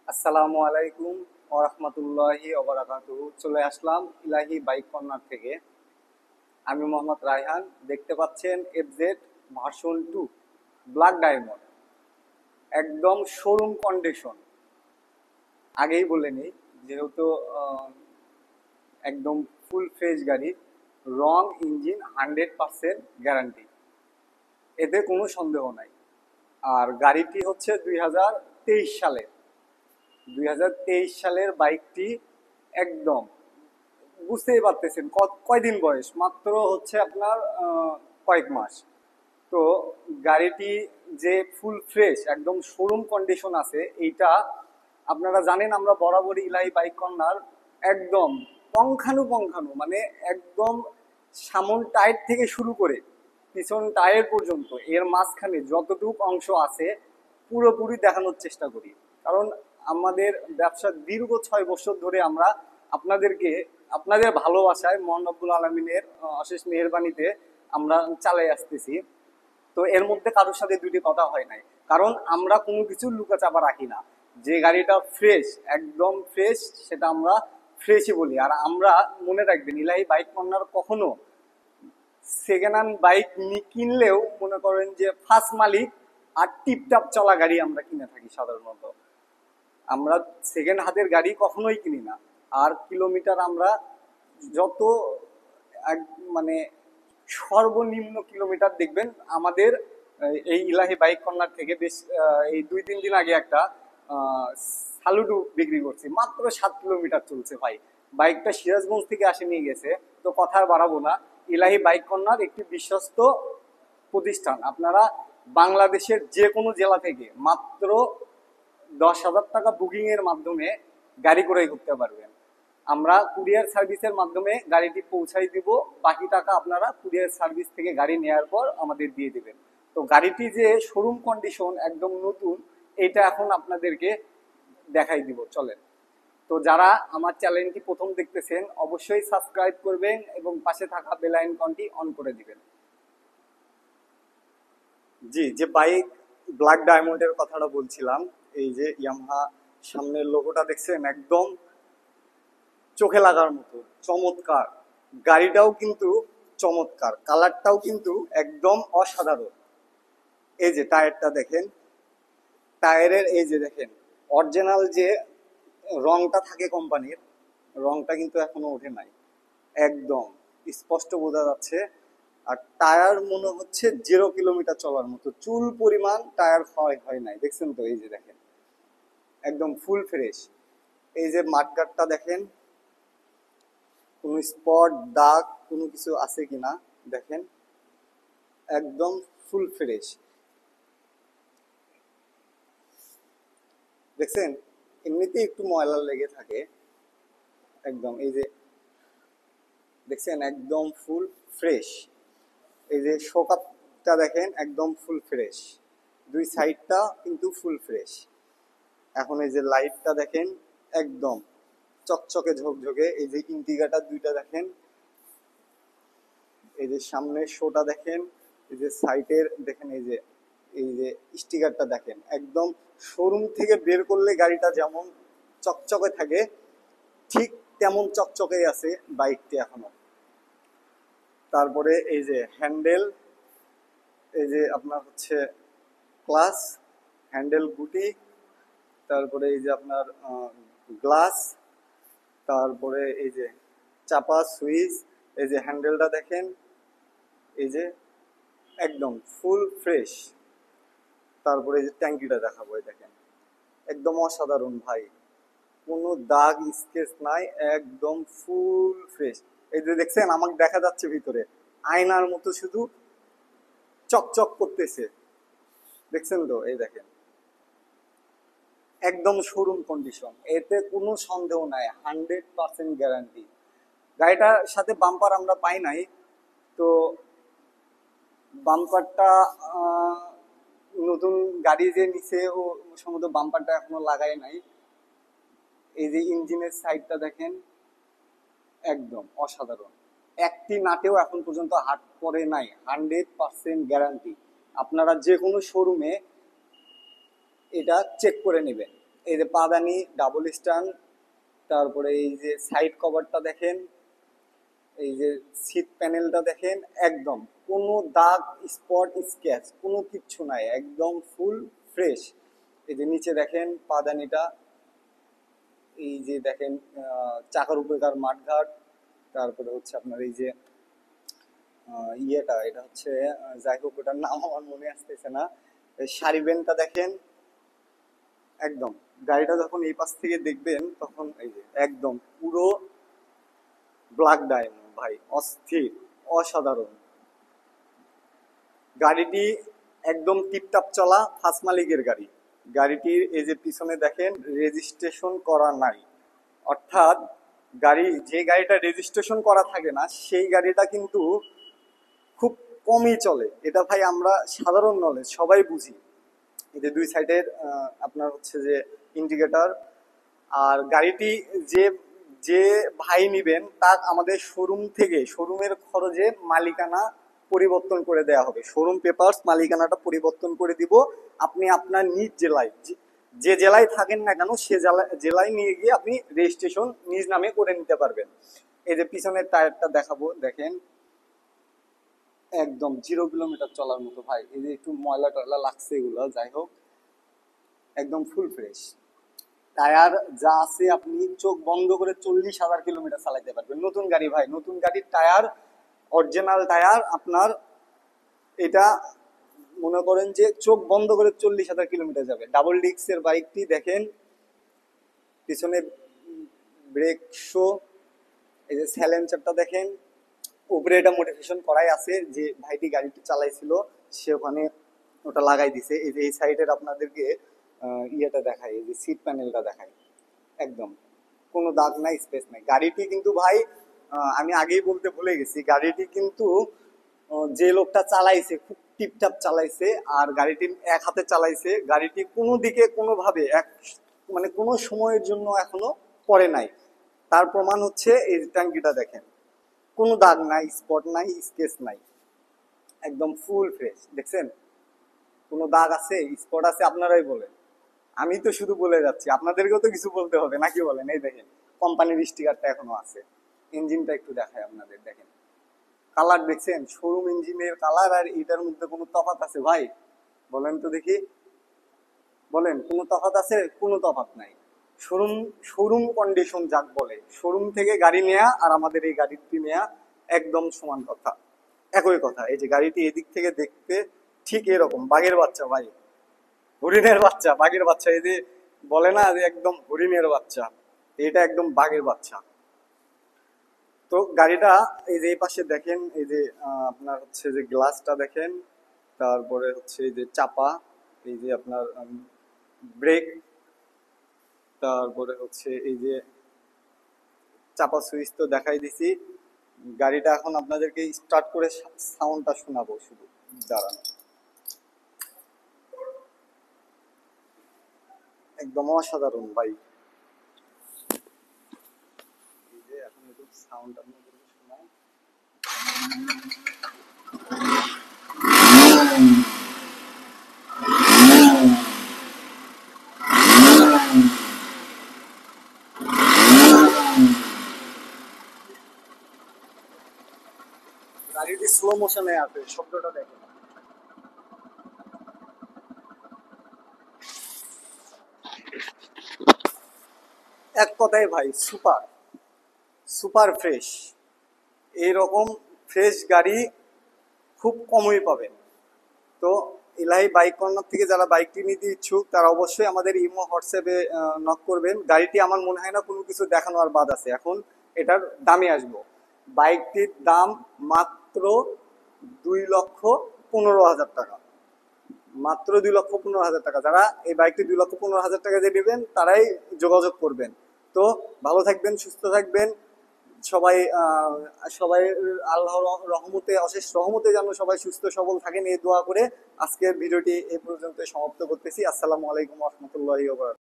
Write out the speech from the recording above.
আসসালামু আলাইকুম ওয়া রাহমাতুল্লাহি ওয়া বারাকাতুহু। চলে আসলাম ইলাহি বাইক কর্নার থেকে। আমি মোহাম্মদ রায়হান। দেখতে পাচ্ছেন এফজেড ভার্সন 2 ব্ল্যাক ডায়মন্ড, একদম শোরুম কন্ডিশন। আগেই বলে নিই, যেহেতু আহ, একদম ফুল ফ্রেশ গাড়ি, রং ইঞ্জিন 100% গ্যারান্টি, এতে কোনো সন্দেহ নাই। আর গাড়িটি হচ্ছে 2023 সালের 2023 সালের বাইকটি। একদম বুঝতেই পারতেছেন কয়দিন বয়স, মাত্র হচ্ছে আপনার কয়েক মাস। তো গাড়িটি যে ফুল ফ্রেশ একদম শোরুম কন্ডিশন আছে, এইটা আপনারা জানেন। আমরা বরাবরই ইলাহি বাইক কর্নার একদম পঙ্খানু মানে একদম সামন টায়ার থেকে শুরু করে পিছন টায়ার পর্যন্ত এর মাঝখানে যতটুকু অংশ আছে পুরোপুরি দেখানোর চেষ্টা করি। কারণ আমাদের ব্যবসার দীর্ঘ 6 বছর ধরে আমরা আপনাদেরকে আপনাদের ভালোবাসায় মহান রব্বুল আলমিনের অশেষ মেহেরবানিতে আমরা চালাই আসতেছি। তো এর মধ্যে কারোর সাথে দুইটি কথা হয় নাই, কারণ আমরা কোনো কিছু লুকাচাপা রাখি না। যে গাড়িটা ফ্রেশ, একদম ফ্রেশ, সেটা আমরা ফ্রেশই বলি। আর আমরা মনে রাখবেন, ইলাহি বাইক কর্নার কখনো সেকেন্ড হ্যান্ড বাইক কিনলেও মনে করেন যে ফার্স্ট মালিক আর টিপটাপ চলা গাড়ি আমরা কিনে থাকি সাধারণত। আমরা সেকেন্ড হাতের গাড়ি কখনোই কিনি না। আর কিলোমিটার আমরা যত মানে সর্বনিম্ন কিলোমিটার দেখবেন আমাদের এই ইলাহি বাইক কর্নার থেকে বেশ এই 2-3 দিন আগে একটা সালুডু বিক্রি করছি, মাত্র 7 কিলোমিটার চলছে ভাই। বাইকটা সিরাজগঞ্জ থেকে আসে নিয়ে গেছে। তো কথা আর বাড়াবো না, ইলাহি বাইক কর্নার একটি বিশ্বস্ত প্রতিষ্ঠান। আপনারা বাংলাদেশের যে কোনো জেলা থেকে মাত্র 10,000 টাকা বুকিং এর মাধ্যমে গাড়ি ক্রয় করতে পারবেন। আমরা কুরিয়ার সার্ভিসের মাধ্যমে গাড়িটি পৌঁছাই দিব, বাকি টাকা আপনারা কুরিয়ার সার্ভিস থেকে গাড়ি নেওয়ার পর আমাদের দিয়ে দিবেন। তো গাড়িটি যে শোরুম কন্ডিশন একদম নতুন, এটা এখন আপনাদেরকে দেখাই দিব, চলেন। তো যারা আমার চ্যানেলটি প্রথম দেখতেছেন অবশ্যই সাবস্ক্রাইব করবেন এবং পাশে থাকা বেল আইকনটি অন করে দিবেন। জি, যে বাইক ব্ল্যাক ডায়মন্ডের কথাটা বলছিলাম, এই যে ইয়ামাহা সামনের লোগোটা দেখছেন, একদম চোখে লাগার মতো চমৎকার। গাড়িটাও কিন্তু চমৎকার, কালারটাও কিন্তু একদম অসাধারণ। এই যে টায়ারটা দেখেন, টায়ারের এই যে দেখেন অরিজিনাল যে রংটা থাকে কোম্পানির, রংটা কিন্তু এখনো ওঠে নাই, একদম স্পষ্ট বোঝা যাচ্ছে। আর টায়ার মনে হচ্ছে 0 কিলোমিটার চলার মতো, চুল পরিমাণ টায়ার হয় নাই, দেখছেন তো? এই যে দেখেন একদম ফুল ফ্রেশ। এই যে মাঠগাটটা দেখেন, কোনো স্পট দাগ কোনো কিছু আছে কিনা দেখেন, একদম ফুল ফ্রেশ। দেখছেন, এমনিতেই একটু ময়লা লেগে থাকে একদম। এই যে দেখছেন একদম ফুল ফ্রেশ। এই যে শোকাপটা দেখেন একদম ফুল ফ্রেশ, দুই সাইডটা কিন্তু ফুল ফ্রেশ। এখন এই যে লাইটটা দেখেন একদম চকচকে ঝকঝকে। এই যে ইন্ডিকেটর দুইটা দেখেন, এই যে সামনের শোটা দেখেন, এই যে সাইডের দেখেন, এই যে স্টিকারটা দেখেন, একদম শোরুম থেকে বের করলে গাড়িটা যেমন চকচকে থাকে ঠিক তেমন চকচকেই আছে বাইকটি এখনো। তারপরে এই যে হ্যান্ডেল, এই যে আপনার হচ্ছে ক্লাস হ্যান্ডেল গুটি, তারপরে এই যে আপনার গ্লাস, তারপরে এই যে চাপা সুইচ, এই যে হ্যান্ডেলটা দেখেন, এই যে একদম ফুল ফ্রেশ। তারপরে এই যে ট্যাঙ্কিটা দেখাবো, এই দেখেন একদম অসাধারণ ভাই, কোনো দাগ স্কেচ নাই, একদম ফুল ফ্রেশ। এই যে দেখছেন আমাকে দেখা যাচ্ছে ভিতরে আয়নার মতো শুধু চকচক করতেছে, দেখছেন তো? এই দেখেন একদম শোরুম কন্ডিশন, এতে কোনো সন্দেহ নাই, 100% গ্যারান্টি। গাড়িটার সাথে বাম্পার আমরা পাই নাই, তো বাম্পারটা নতুন গাড়ি যে নিছে ও সম্ভবত বাম্পারটা এখনো লাগাই নাই। এই যে ইঞ্জিনের সাইডটা দেখেন একদম অসাধারণ, একটি নাটেও এখন পর্যন্ত হাত পরে নাই, 100% গ্যারান্টি। আপনারা যে কোনো শোরুমে এটা চেক করে নেবেন। এই যে পাদানি ডাবল স্ট্যান্ড, তারপরে এই যে সাইড কভারটা দেখেন, এই যে সিট প্যানেলটা দেখেন, একদম কোনো দাগ স্পট স্ক্র্যাচ কোনো কিচ্ছু নাই, একদম ফুল ফ্রেশ। এই যে নিচে দেখেন পাদানিটা, এই যে দেখেন চাকার উপরেকার মাঠঘাট, তারপরে হচ্ছে আপনার এই যে ইয়েটা, এটা হচ্ছে যাই হোক ওটার নাম আমার মনে আসতেছে না, সারি বেনটা দেখেন। একদম গাড়িটা যখন এই পাশ থেকে দেখবেন তখন এই যে একদম পুরো ব্ল্যাক ডায়মন্ড ভাই, অস্থির, অসাধারণ গাড়িটি, একদম টিপটাপ চলা ফার্স্ট মালিকের গাড়ি। গাড়িটির এই যে পিছনে দেখেন রেজিস্ট্রেশন করা নাই, অর্থাৎ গাড়ি, যে গাড়িটা রেজিস্ট্রেশন করা থাকে না সেই গাড়িটা কিন্তু খুব কমই চলে, এটা ভাই আমরা সাধারণ নলেজ সবাই বুঝি। এই যে দুই সাইডের আপনার হচ্ছে যে ইন্ডিকেটর। আর গাড়িটি যে যে ভাই নিবেন তার আমাদের শোরুম থেকে শোরুমের খরচে মালিকানা পরিবর্তন করে দেওয়া হবে, শোরুম পেপারস মালিকানাটা পরিবর্তন করে দিব। আপনি আপনার নিজ জেলায় যে জেলায় থাকেন না কেন সে জেলায় নিয়ে গিয়ে আপনি রেজিস্ট্রেশন নিজ নামে করে নিতে পারবেন। এই যে পিছনের টায়ারটা দেখাবো দেখেন, একদম 0 কিলোমিটার চলার মতো ভাই। এই যে একটু ময়লা টয়লা লাগছে এগুলো, যাই হোক একদম ফুল ফ্রেশ টায়ার যা আছে, আপনি চোখ বন্ধ করে 40,000 কিলোমিটার চালাইতে পারবেন। নতুন গাড়ি ভাই, নতুন গাড়ির টায়ার, অরিজিনাল টায়ার আপনার, এটা মনে করেন যে চোখ বন্ধ করে 40,000 কিলোমিটার যাবে। ডাবল ডিস্কের বাইকটি দেখেন, পিছনে ব্রেক শো, এই যে স্যালেন্সারটা দেখেন, উপরে এটা মোটিভেশন করাই আছে, যে ভাইটি গাড়িটি চালাইছিল সে ওখানে ওটা লাগাই দিছে। এই যে এই সাইডের আপনাদেরকে ইয়েটা দেখায়, এই যে সিট প্যানেলটা দেখায়, একদম কোনো দাগ নাই, স্পেস নাই। গাড়িটি কিন্তু ভাই আমি আগেই বলতে ভুলে গেছি, গাড়িটি কিন্তু যে লোকটা চালাইছে খুব টিপটাপ চালাইছে, আর গাড়িটি এক হাতে চালাইছে, গাড়িটি কোনো দিকে কোনোভাবে মানে কোনো সময়ের জন্য এখনো পড়ে নাই। তার প্রমাণ হচ্ছে এই ট্যাঙ্কিটা দেখেন, কোনো দাগ নাই, স্পট নাই, স্কেচ নাই, একদম ফুল ফ্রেশ। দেখছেন কোনো দাগ আছে, স্পট আছে? আপনারাই বলেন, আমি তো শুধু বলে যাচ্ছি, আপনাদেরকেও তো কিছু বলতে হবে নাকি বলেন। এই দেখেন কোম্পানির স্টিকারটা এখনো আছে। ইঞ্জিনটা একটু দেখায় আপনাদের, দেখেন কালার দেখছেন, শোরুম ইঞ্জিনের কালার আর এটার মধ্যে কোনো তফাৎ আছে ভাই? বলেন তো দেখি, বলেন কোনো তফাৎ আছে? কোনো তফাৎ নাই। শোরুম, শোরুম কন্ডিশন যাক বলে, শোরুম থেকে গাড়ি নেয়া আর আমাদের এই গাড়িটি নেয়া একদম সমান কথা, একই কথা। এই যে গাড়িটি এদিক থেকে দেখতে ঠিক এরকম, বাঘের বাচ্চা ভাই, হরিণের বাচ্চা, বাঘের বাচ্চা, এই যে বলে না যে একদম হরিণের বাচ্চা, এটা একদম বাঘের বাচ্চা। তো গাড়িটা এই যে এই পাশে দেখেন, এই যে আপনার হচ্ছে যে গ্লাসটা দেখেন, তারপরে হচ্ছে এই যে চাপা, এই যে আপনার ব্রেক, তারপরে হচ্ছে এই যে চাপা সুইচ তো দেখাই দিছি। গাড়িটা এখন আপনাদেরকে স্টার্ট করে সাউন্ডটা শোনাবো শুধু, দাঁড়ান। একদম অসাধারণ ভাই, এই যে এখন একটু সাউন্ড আপনাদেরকে শোনাই। গাড়িটি স্লো মোশনে আছে, শব্দটা দেখেন। এক কথায় ভাই সুপার, সুপার ফ্রেশ। এইরকম ফ্রেশ গাড়ি খুব কমই পাবেন। তো ইলাহি বাইক কর্নার থেকে যারা বাইকটি নিতে ইচ্ছুক তারা অবশ্যই আমাদের ইমো হোয়াটসঅ্যাপে নক করবেন। গাড়িটি আমার মনে হয় না কোনো কিছু দেখানো আর বাদ আছে। এখন এটার দামে আসবো। বাইকটির দাম মাত্র 2,15,000 টাকা, মাত্র 2,15,000 টাকা। যারা এই বাইকটি 2,15,000 টাকা দিয়ে নেবেন তারাই যোগাযোগ করবেন। তো ভালো থাকবেন, সুস্থ থাকবেন সবাই। সবাই আল্লাহর রহমতে, অশেষ রহমতে যেন সবাই সুস্থ সবল থাকেন এই দোয়া করে আজকের ভিডিওটি এই পর্যন্ত সমাপ্ত করতেছি। আসসালামু আলাইকুম ওয়া রাহমাতুল্লাহি ওয়া বারাকাতুহু।